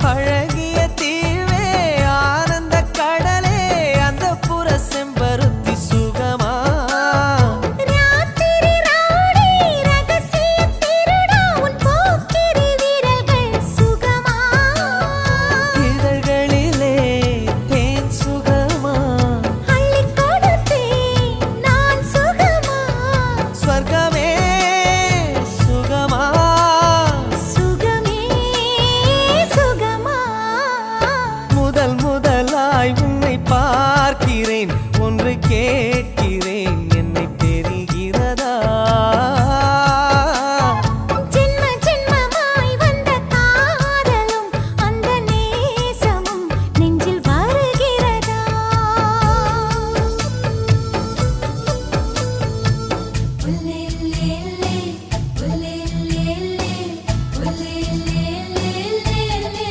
அழகிய தீவே ஆனந்த கடலே அந்த புற செம்பருத்தி சுகமா ராத்திரி ராணி ரகசிய திருடா உன் போக்கிரி வீரர்கள் சுகமா இதழ்களிலே தேன் சுகமா அள்ளி கொடுத்தேன் நான் சுகமா ஸ்வர்கமே சுகமா சுகமே சுகமா முதலாய் உன்னை பார்க்கிறேன் ஒன்று